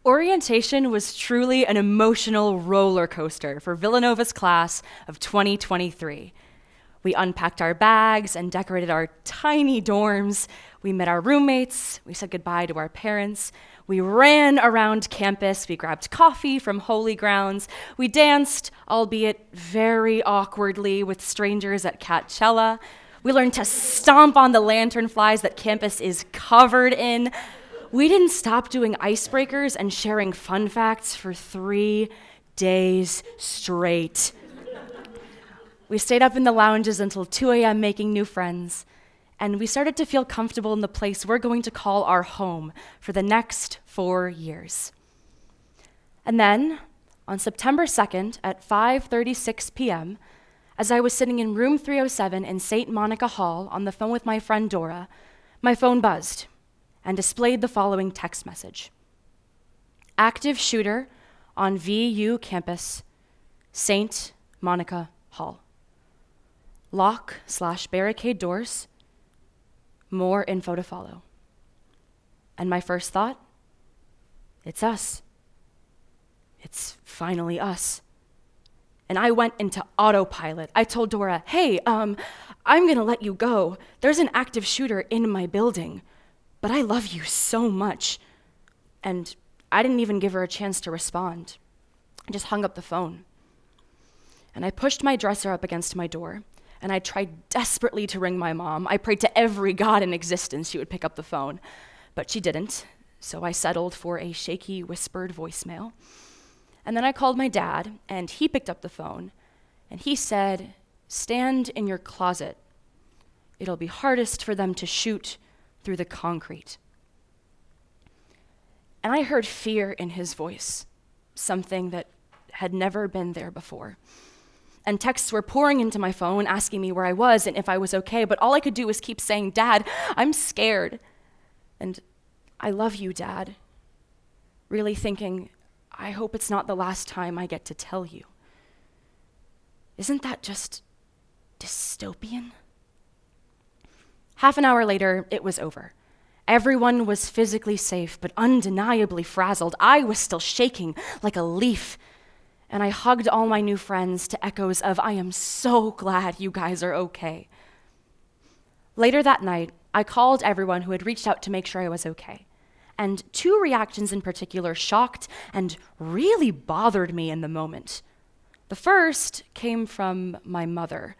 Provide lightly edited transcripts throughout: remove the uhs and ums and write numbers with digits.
Orientation was truly an emotional roller coaster for Villanova's class of 2023. We unpacked our bags and decorated our tiny dorms. We met our roommates. We said goodbye to our parents. We ran around campus. We grabbed coffee from Holy Grounds. We danced, albeit very awkwardly, with strangers at Catchella. We learned to stomp on the lanternflies that campus is covered in. We didn't stop doing icebreakers and sharing fun facts for 3 days straight. We stayed up in the lounges until 2 a.m. making new friends, and we started to feel comfortable in the place we're going to call our home for the next 4 years. And then, on September 2nd at 5:36 p.m., as I was sitting in room 307 in St. Monica Hall on the phone with my friend Dora, my phone buzzed and displayed the following text message. Active shooter on VU campus, St. Monica Hall. Lock/barricade doors. More info to follow. And my first thought, it's us. It's finally us. And I went into autopilot. I told Dora, hey, I'm gonna let you go. There's an active shooter in my building, but I love you so much. And I didn't even give her a chance to respond. I just hung up the phone. And I pushed my dresser up against my door, and I tried desperately to ring my mom. I prayed to every god in existence she would pick up the phone, but she didn't, so I settled for a shaky, whispered voicemail. And then I called my dad, and he picked up the phone, and he said, stand in your closet. It'll be hardest for them to shoot through the concrete. And I heard fear in his voice, something that had never been there before. And texts were pouring into my phone asking me where I was and if I was okay, but all I could do was keep saying, Dad, I'm scared. And I love you, Dad. Really thinking, I hope it's not the last time I get to tell you. Isn't that just dystopian? Half an hour later, it was over. Everyone was physically safe, but undeniably frazzled. I was still shaking like a leaf. And I hugged all my new friends to echoes of, I am so glad you guys are okay. Later that night, I called everyone who had reached out to make sure I was okay. And 2 reactions in particular shocked and really bothered me in the moment. The first came from my mother.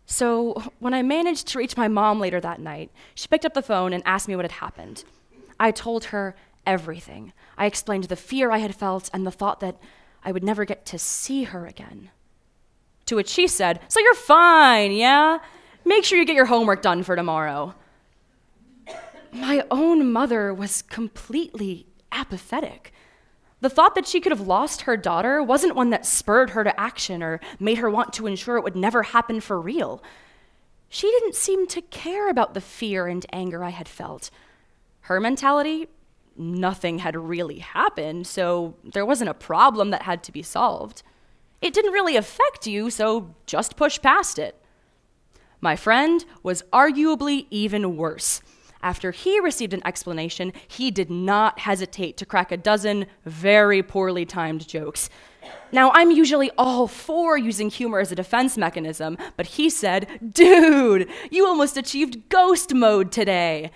So when I managed to reach my mom later that night, she picked up the phone and asked me what had happened. I told her everything. I explained the fear I had felt and the thought that I would never get to see her again. To which she said, so you're fine, yeah? Make sure you get your homework done for tomorrow. My own mother was completely apathetic. The thought that she could have lost her daughter wasn't one that spurred her to action or made her want to ensure it would never happen for real. She didn't seem to care about the fear and anger I had felt. Her mentality, nothing had really happened, so there wasn't a problem that had to be solved. It didn't really affect you, so just push past it. My friend was arguably even worse. After he received an explanation, he did not hesitate to crack a dozen very poorly timed jokes. Now, I'm usually all for using humor as a defense mechanism, but he said, dude, you almost achieved ghost mode today.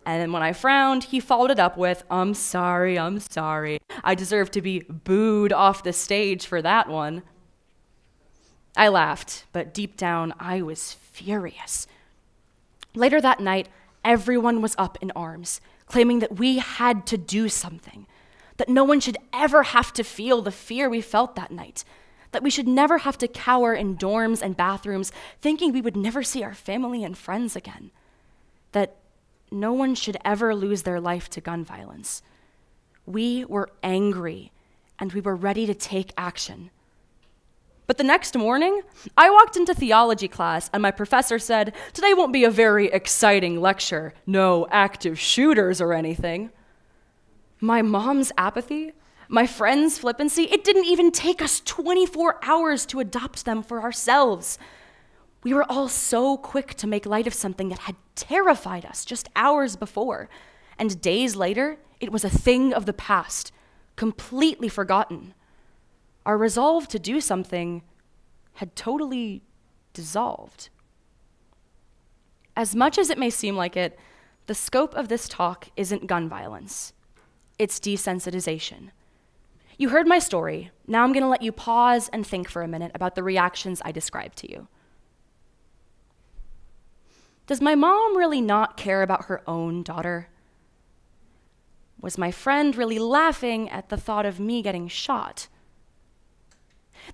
And then when I frowned, he followed it up with, I'm sorry. I deserve to be booed off the stage for that one. I laughed, but deep down, I was furious. Later that night, everyone was up in arms, claiming that we had to do something, that no one should ever have to feel the fear we felt that night, that we should never have to cower in dorms and bathrooms thinking we would never see our family and friends again, that no one should ever lose their life to gun violence. We were angry, and we were ready to take action. But the next morning, I walked into theology class, and my professor said, today won't be a very exciting lecture. No active shooters or anything. My mom's apathy, my friend's flippancy, it didn't even take us 24 hours to adopt them for ourselves. We were all so quick to make light of something that had terrified us just hours before, and days later, it was a thing of the past, completely forgotten. Our resolve to do something had totally dissolved. As much as it may seem like it, the scope of this talk isn't gun violence. It's desensitization. You heard my story. Now I'm going to let you pause and think for a minute about the reactions I described to you. Does my mom really not care about her own daughter? Was my friend really laughing at the thought of me getting shot?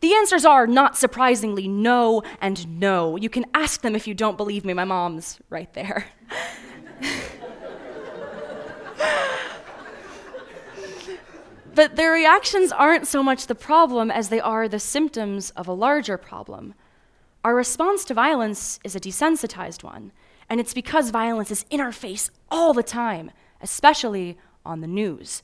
The answers are, not surprisingly, no and no. You can ask them if you don't believe me. My mom's right there. But their reactions aren't so much the problem as they are the symptoms of a larger problem. Our response to violence is a desensitized one, and it's because violence is in our face all the time, especially on the news.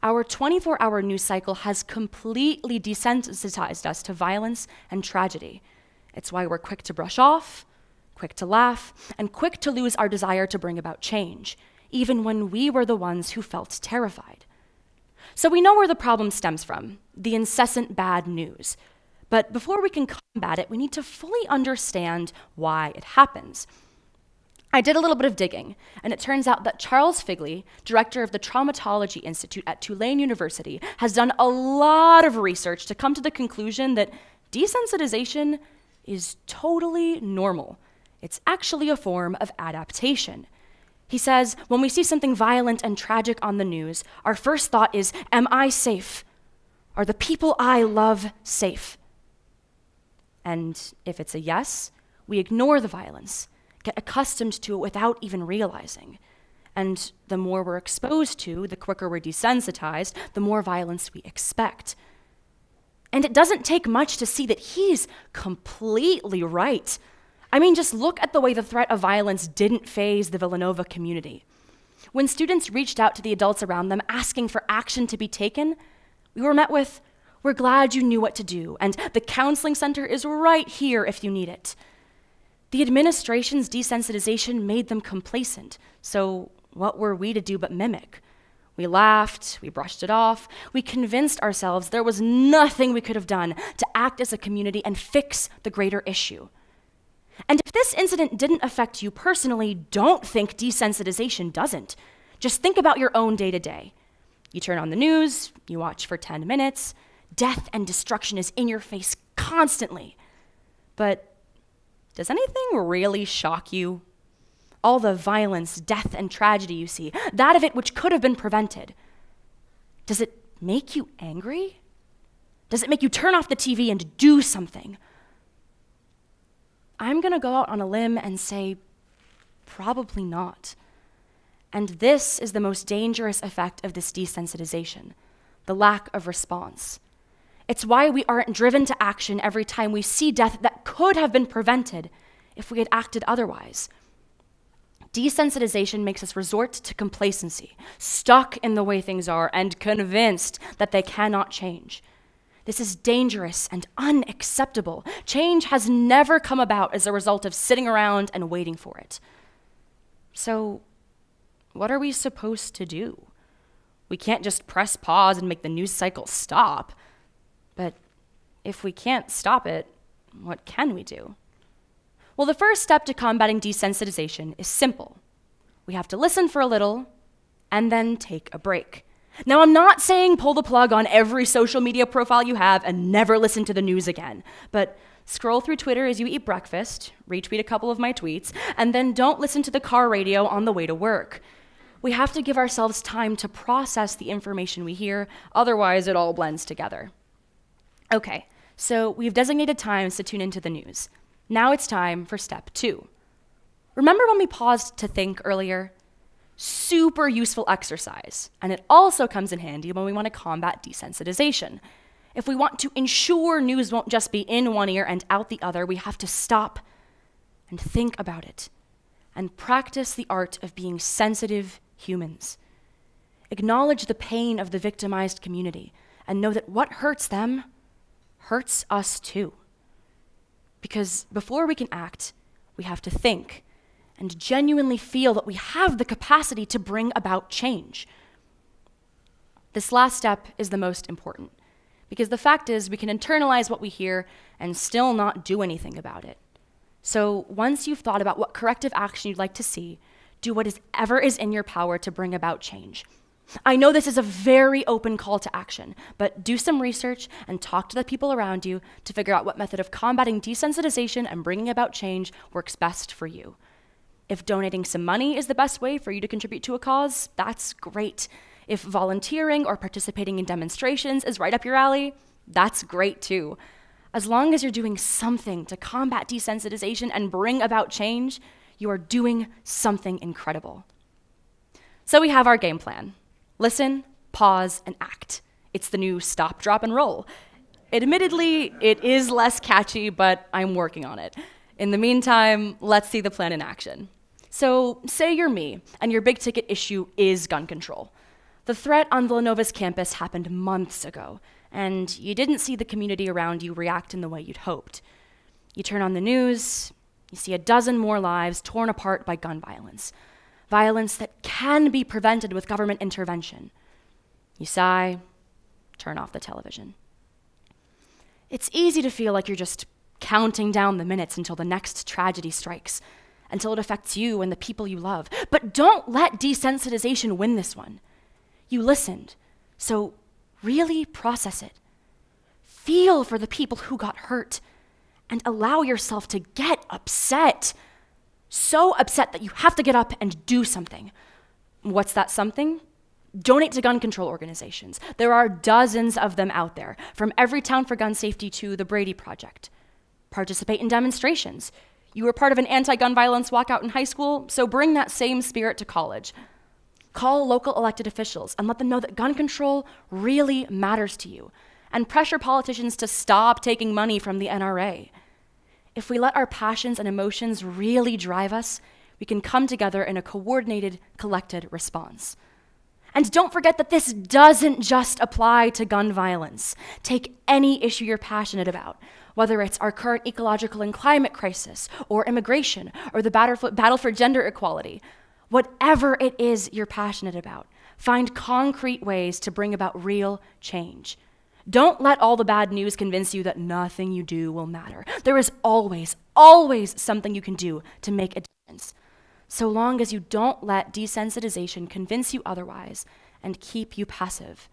Our 24-hour news cycle has completely desensitized us to violence and tragedy. It's why we're quick to brush off, quick to laugh, and quick to lose our desire to bring about change, even when we were the ones who felt terrified. So we know where the problem stems from, the incessant bad news. But before we can combat it, we need to fully understand why it happens. I did a little bit of digging, and it turns out that Charles Figley, director of the Traumatology Institute at Tulane University, has done a lot of research to come to the conclusion that desensitization is totally normal. It's actually a form of adaptation. He says, when we see something violent and tragic on the news, our first thought is, am I safe? Are the people I love safe? And if it's a yes, we ignore the violence, get accustomed to it without even realizing. And the more we're exposed to, the quicker we're desensitized, the more violence we expect. And it doesn't take much to see that he's completely right. I mean, just look at the way the threat of violence didn't faze the Villanova community. When students reached out to the adults around them asking for action to be taken, we were met with, "We're glad you knew what to do, and the counseling center is right here if you need it." The administration's desensitization made them complacent, so what were we to do but mimic? We laughed, we brushed it off, we convinced ourselves there was nothing we could have done to act as a community and fix the greater issue. And if this incident didn't affect you personally, don't think desensitization doesn't. Just think about your own day-to-day. You turn on the news, you watch for 10 minutes, death and destruction is in your face constantly. But does anything really shock you? All the violence, death, and tragedy you see, that of it which could have been prevented. Does it make you angry? Does it make you turn off the TV and do something? I'm going to go out on a limb and say, probably not. And this is the most dangerous effect of this desensitization, the lack of response. It's why we aren't driven to action every time we see death that could have been prevented if we had acted otherwise. Desensitization makes us resort to complacency, stuck in the way things are and convinced that they cannot change. This is dangerous and unacceptable. Change has never come about as a result of sitting around and waiting for it. So, what are we supposed to do? We can't just press pause and make the news cycle stop. But if we can't stop it, what can we do? Well, the first step to combating desensitization is simple. We have to listen for a little and then take a break. Now, I'm not saying pull the plug on every social media profile you have and never listen to the news again, but scroll through Twitter as you eat breakfast, retweet a couple of my tweets, and then don't listen to the car radio on the way to work. We have to give ourselves time to process the information we hear, otherwise it all blends together. Okay, so we've designated times to tune into the news. Now it's time for step 2. Remember when we paused to think earlier? Super useful exercise, and it also comes in handy when we want to combat desensitization. If we want to ensure news won't just be in one ear and out the other, we have to stop and think about it and practice the art of being sensitive humans. Acknowledge the pain of the victimized community and know that what hurts them hurts us too. Because before we can act, we have to think and genuinely feel that we have the capacity to bring about change. This last step is the most important, because the fact is we can internalize what we hear and still not do anything about it. So once you've thought about what corrective action you'd like to see, do whatever is in your power to bring about change. I know this is a very open call to action, but do some research and talk to the people around you to figure out what method of combating desensitization and bringing about change works best for you. If donating some money is the best way for you to contribute to a cause, that's great. If volunteering or participating in demonstrations is right up your alley, that's great too. As long as you're doing something to combat desensitization and bring about change, you are doing something incredible. So we have our game plan. Listen, pause, and act. It's the new stop, drop, and roll. Admittedly, it is less catchy, but I'm working on it. In the meantime, let's see the plan in action. So say you're me, and your big ticket issue is gun control. The threat on Villanova's campus happened months ago, and you didn't see the community around you react in the way you'd hoped. You turn on the news, you see a dozen more lives torn apart by gun violence. Violence that can be prevented with government intervention. You sigh, turn off the television. It's easy to feel like you're just counting down the minutes until the next tragedy strikes, until it affects you and the people you love. But don't let desensitization win this one. You listened, so really process it. Feel for the people who got hurt, and allow yourself to get upset. So upset that you have to get up and do something. What's that something? Donate to gun control organizations. There are dozens of them out there, from Everytown for Gun Safety to the Brady Project. Participate in demonstrations. You were part of an anti-gun violence walkout in high school, so bring that same spirit to college. Call local elected officials and let them know that gun control really matters to you, and pressure politicians to stop taking money from the NRA. If we let our passions and emotions really drive us, we can come together in a coordinated, collected response. And don't forget that this doesn't just apply to gun violence. Take any issue you're passionate about, whether it's our current ecological and climate crisis, or immigration, or the battle for gender equality. Whatever it is you're passionate about, find concrete ways to bring about real change. Don't let all the bad news convince you that nothing you do will matter. There is always, always something you can do to make a difference, so long as you don't let desensitization convince you otherwise and keep you passive.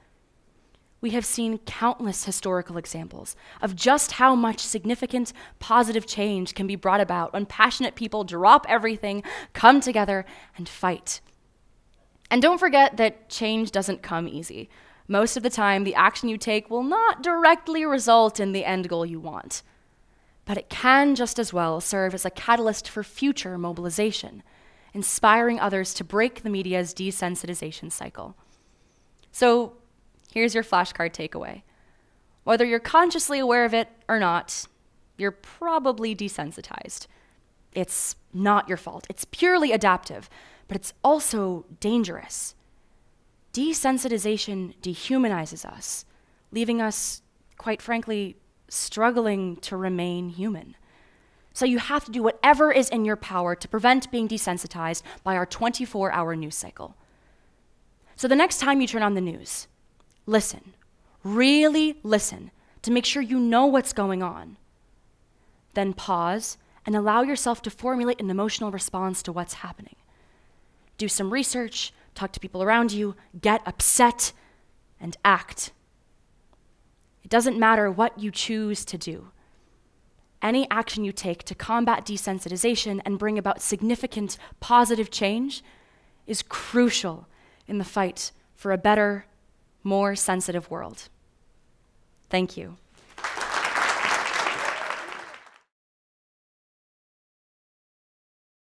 We have seen countless historical examples of just how much significant positive change can be brought about when passionate people drop everything, come together, and fight. And don't forget that change doesn't come easy. Most of the time, the action you take will not directly result in the end goal you want. But it can just as well serve as a catalyst for future mobilization, inspiring others to break the media's desensitization cycle. So here's your flashcard takeaway. Whether you're consciously aware of it or not, you're probably desensitized. It's not your fault. It's purely adaptive, but it's also dangerous. Desensitization dehumanizes us, leaving us, quite frankly, struggling to remain human. So you have to do whatever is in your power to prevent being desensitized by our 24-hour news cycle. So the next time you turn on the news, listen, really listen, to make sure you know what's going on. Then pause and allow yourself to formulate an emotional response to what's happening. Do some research, talk to people around you, get upset, and act. It doesn't matter what you choose to do. Any action you take to combat desensitization and bring about significant positive change is crucial in the fight for a better, more sensitive world. Thank you.